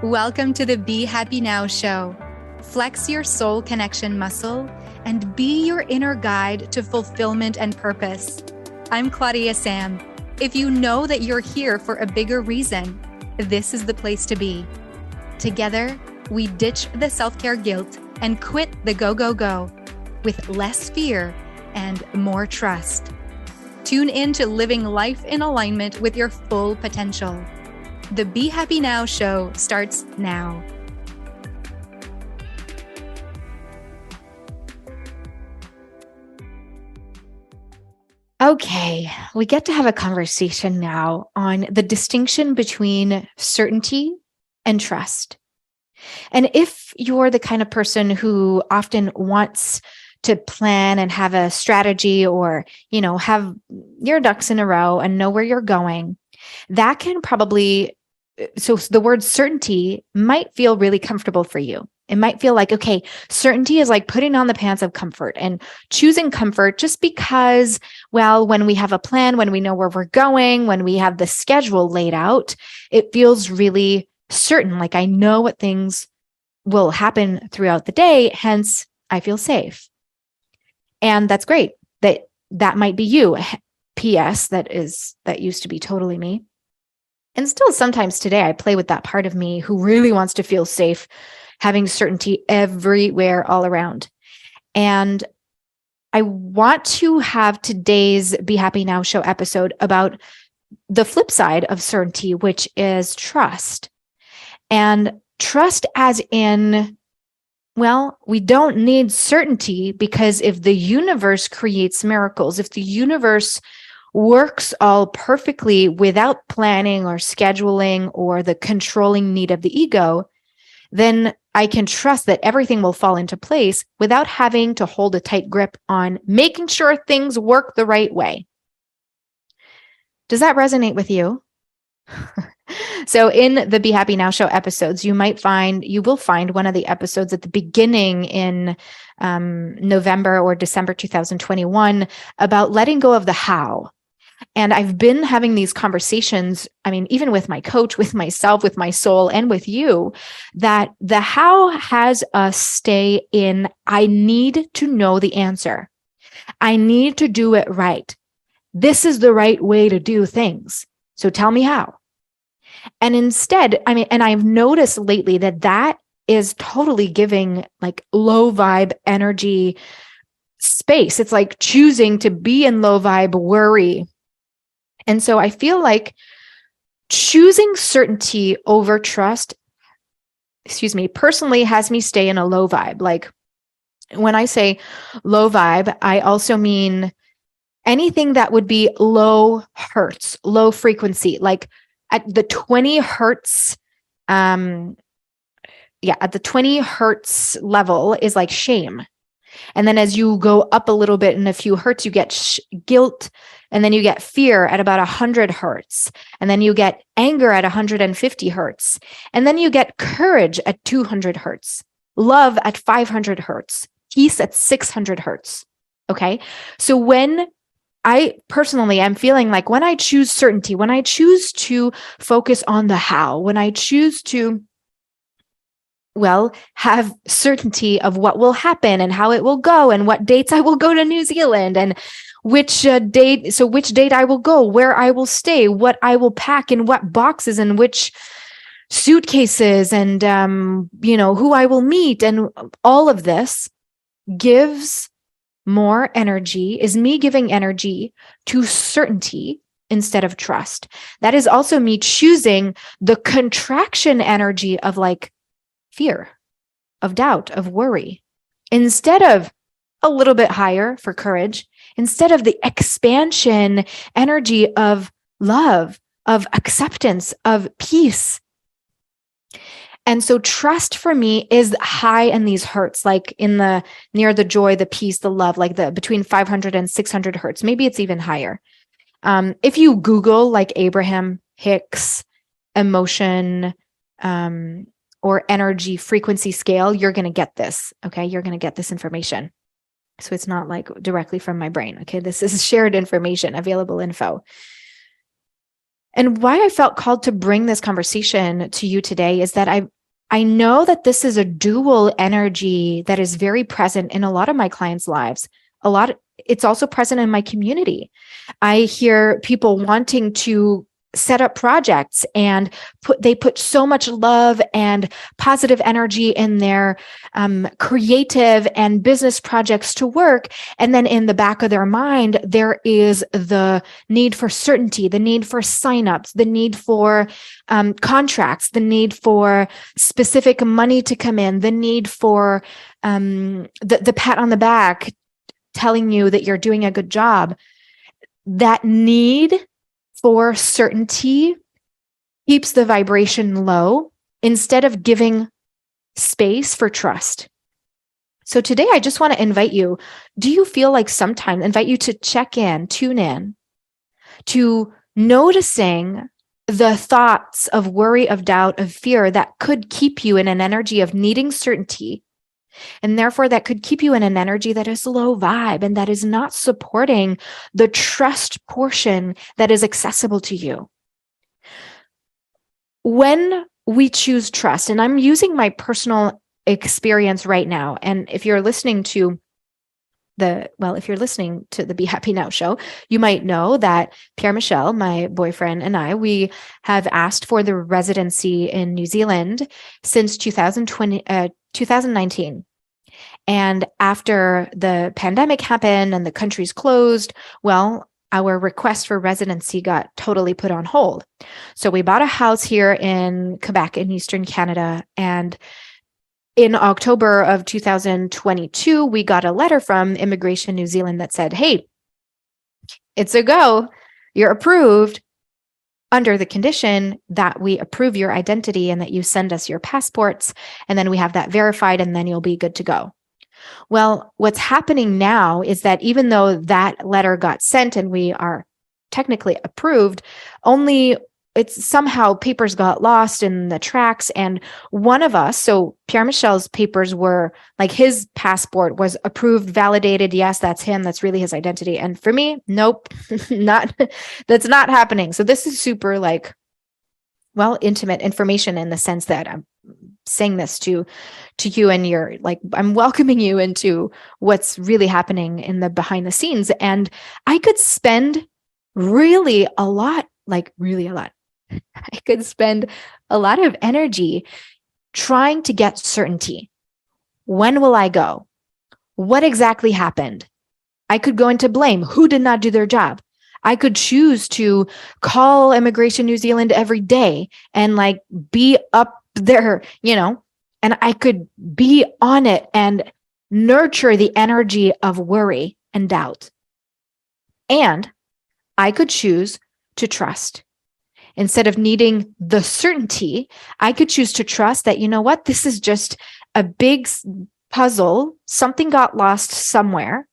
Welcome to the Be Happy Now show. Flex your soul connection muscle and be your inner guide to fulfillment and purpose. I'm Claudia-Sam. If you know that you're here for a bigger reason, this is the place to be. Together, we ditch the self-care guilt and quit the go with less fear and more trust. Tune in to living life in alignment with your full potential. The Be Happy Now show starts now. Okay, we get to have a conversation now on the distinction between certainty and trust. And if you're the kind of person who often wants to plan and have a strategy or, have your ducks in a row and know where you're going, that can probably, so the word certainty might feel really comfortable for you. It might feel like, okay, certainty is like putting on the pants of comfort and choosing comfort just because, well, when we have a plan, when we know where we're going, when we have the schedule laid out, it feels really certain. Like I know what things will happen throughout the day, hence I feel safe. And that's great. That might be you. P.S. That used to be totally me. And still sometimes today I play with that part of me who really wants to feel safe, having certainty everywhere all around. And I want to have today's Be Happy Now show episode about the flip side of certainty, which is trust. And trust as in, well, we don't need certainty because if the universe creates miracles, if the universe works all perfectly without planning or scheduling or the controlling need of the ego, then I can trust that everything will fall into place without having to hold a tight grip on making sure things work the right way. Does that resonate with you? So in the Be Happy Now show episodes, you will find one of the episodes at the beginning in November or December 2021 about letting go of the how. And I've been having these conversations, even with my coach, with myself, with my soul, and with you, that the how has us stay in, I need to know the answer. I need to do it right. This is the right way to do things. So tell me how. And instead, and I've noticed lately that is totally giving like low vibe energy space. It's like choosing to be in low vibe worry. And so I feel like choosing certainty over trust, personally has me stay in a low vibe. Like when I say low vibe, I also mean anything that would be low hertz, low frequency, like at the 20 hertz, at the 20 hertz level is like shame. And then as you go up a little bit in a few hertz, you get guilt, and then you get fear at about 100 hertz. And then you get anger at 150 hertz. And then you get courage at 200 hertz, love at 500 hertz, peace at 600 hertz. Okay. So when I personally am feeling like when I choose certainty, when I choose to focus on the how, when I choose to have certainty of what will happen and how it will go and what dates I will go to New Zealand and which date I will go, where I will stay, what I will pack in what boxes and which suitcases and, who I will meet. And all of this gives more energy, is me giving energy to certainty instead of trust. That is also me choosing the contraction energy of like fear, of doubt, of worry, instead of a little bit higher for courage, instead of the expansion energy of love, of acceptance, of peace. And so trust for me is high in these hertz, like near the joy, the peace, the love, like between 500 and 600 hertz. Maybe it's even higher. If you Google like Abraham Hicks emotion, or energy frequency scale, you're going to get this. Okay. You're going to get this information. So it's not like directly from my brain. Okay. This is shared information, available info. And why I felt called to bring this conversation to you today is that I know that this is a dual energy that is very present in a lot of my clients' lives. It's also present in my community. I hear people wanting to set up projects and they put so much love and positive energy in their creative and business projects to work. And then in the back of their mind, there is the need for certainty, the need for signups, the need for contracts, the need for specific money to come in, the need for the pat on the back telling you that you're doing a good job. That need for certainty keeps the vibration low instead of giving space for trust. So today I just want to invite you, do you feel like sometimes, invite you to check in, tune in to noticing the thoughts of worry, of doubt, of fear that could keep you in an energy of needing certainty. And therefore, that could keep you in an energy that is low vibe and that is not supporting the trust portion that is accessible to you. When we choose trust, and I'm using my personal experience right now, and if you're listening to the Be Happy Now show, you might know that Pierre Michel, my boyfriend, and we have asked for the residency in New Zealand since 2019. And after the pandemic happened and the country's closed, well, our request for residency got totally put on hold. So we bought a house here in Quebec in Eastern Canada. And in October of 2022, we got a letter from Immigration New Zealand that said, hey, it's a go. You're approved under the condition that we approve your identity and that you send us your passports. And then we have that verified and then you'll be good to go. Well, what's happening now is that even though that letter got sent and we are technically approved, it's somehow papers got lost in the tracks. And one of us, so Pierre Michel's papers were like his passport was approved, validated. Yes, that's him. That's really his identity. And for me, nope, that's not happening. So this is super intimate information in the sense that I'm saying this to you and you're like, I'm welcoming you into what's really happening in the behind the scenes. And I could spend really a lot. I could spend a lot of energy trying to get certainty. When will I go? What exactly happened? I could go into blame. Who did not do their job? I could choose to call Immigration New Zealand every day and be up there, and I could be on it and nurture the energy of worry and doubt. And I could choose to trust. Instead of needing the certainty, I could choose to trust that, this is just a big puzzle. Something got lost somewhere.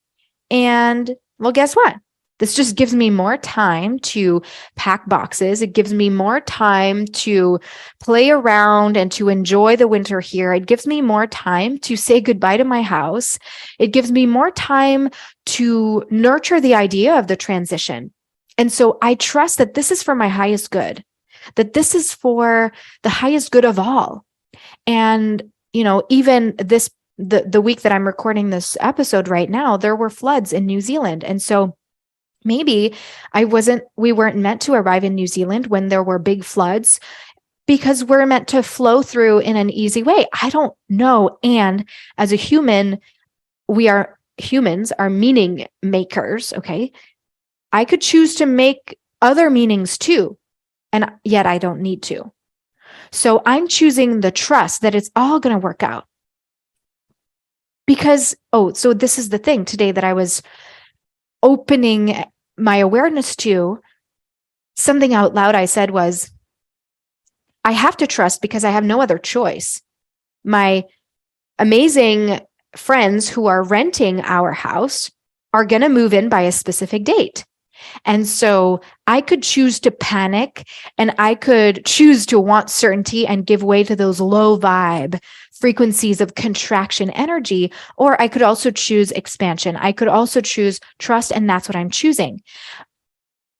And well, guess what? This just gives me more time to pack boxes. It gives me more time to play around and to enjoy the winter here. It gives me more time to say goodbye to my house. It gives me more time to nurture the idea of the transition. And so I trust that this is for my highest good, that this is for the highest good of all. And, even the week that I'm recording this episode right now, there were floods in New Zealand. And so maybe we weren't meant to arrive in New Zealand when there were big floods because we're meant to flow through in an easy way. I don't know. And as a human, humans are meaning makers. Okay. I could choose to make other meanings too. And yet I don't need to. So I'm choosing the trust that it's all going to work out. Because, so this is the thing today that I was opening my awareness to. Something out loud I said was, I have to trust because I have no other choice. My amazing friends who are renting our house are going to move in by a specific date. And so I could choose to panic and I could choose to want certainty and give way to those low vibe frequencies of contraction energy, or I could also choose expansion. I could also choose trust, and that's what I'm choosing.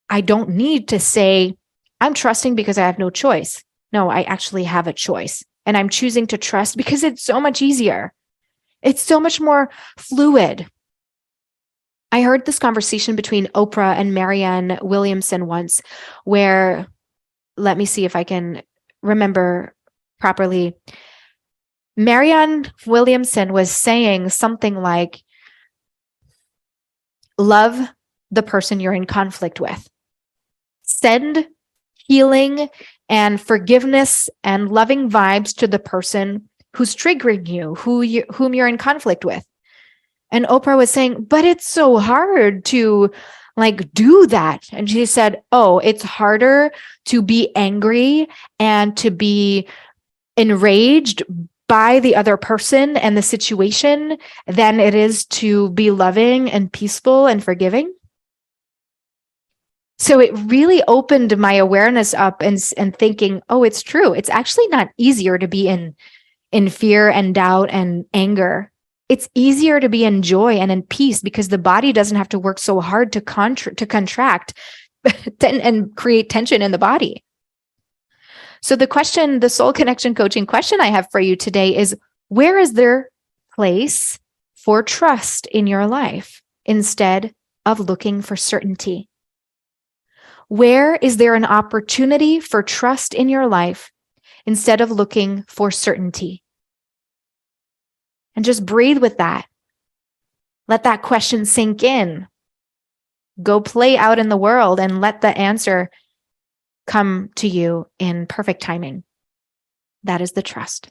I don't need to say, I'm trusting because I have no choice. No, I actually have a choice. And I'm choosing to trust because it's so much easier. It's so much more fluid. I heard this conversation between Oprah and Marianne Williamson once, where, let me see if I can remember properly. Marianne Williamson was saying something like, love the person you're in conflict with. Send healing and forgiveness and loving vibes to the person who's triggering you, whom you're in conflict with. And Oprah was saying, but it's so hard to do that. And she said, oh, it's harder to be angry and to be enraged by the other person and the situation than it is to be loving and peaceful and forgiving. So it really opened my awareness up and thinking, oh, it's true. It's actually not easier to be in fear and doubt and anger. It's easier to be in joy and in peace because the body doesn't have to work so hard to contract and create tension in the body. So the soul connection coaching question I have for you today is, where is there place for trust in your life instead of looking for certainty? Where is there an opportunity for trust in your life instead of looking for certainty? And just breathe with that. Let that question sink in. Go play out in the world and let the answer come to you in perfect timing. That is the trust.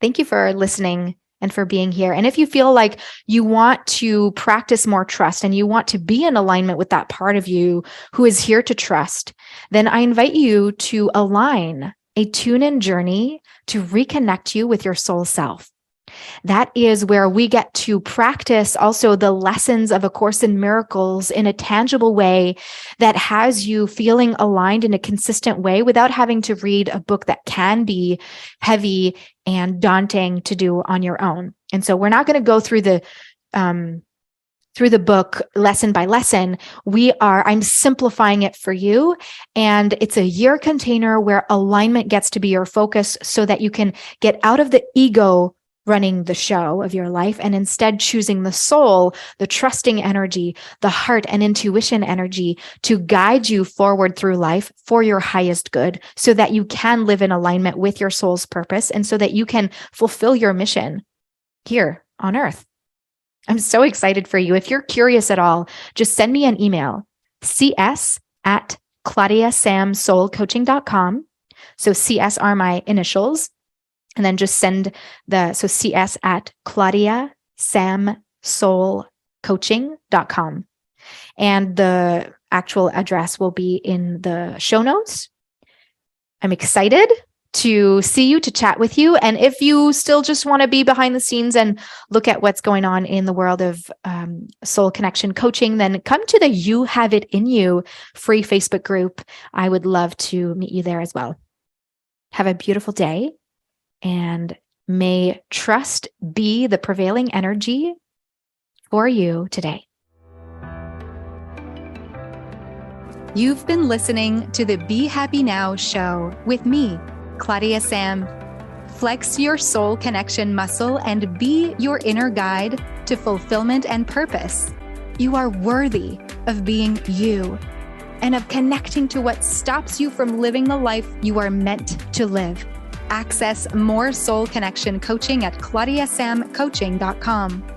Thank you for listening and for being here. And if you feel like you want to practice more trust and you want to be in alignment with that part of you who is here to trust, then I invite you to align a tune-in journey to reconnect you with your soul self. That is where we get to practice also the lessons of A Course in Miracles in a tangible way that has you feeling aligned in a consistent way without having to read a book that can be heavy and daunting to do on your own. And so we're not going to go through the book lesson by lesson. I'm simplifying it for you. And it's a year container where alignment gets to be your focus so that you can get out of the ego running the show of your life and instead choosing the soul, the trusting energy, the heart and intuition energy to guide you forward through life for your highest good so that you can live in alignment with your soul's purpose and so that you can fulfill your mission here on earth. I'm so excited for you. If you're curious at all, just send me an email, cs@claudiasamsoulcoaching.com. So CS are my initials. And then just send so CS at Claudia-Sam-Soul-Coaching.com. And the actual address will be in the show notes. I'm excited to see you, to chat with you. And if you still just want to be behind the scenes and look at what's going on in the world of soul connection coaching, then come to the You Have It In You free Facebook group. I would love to meet you there as well. Have a beautiful day. And may trust be the prevailing energy for you today. You've been listening to the Be Happy Now show with me, Claudia-Sam. Flex your soul connection muscle and be your inner guide to fulfillment and purpose. You are worthy of being you and of connecting to what stops you from living the life you are meant to live. Access more soul connection coaching at claudiasamcoaching.com.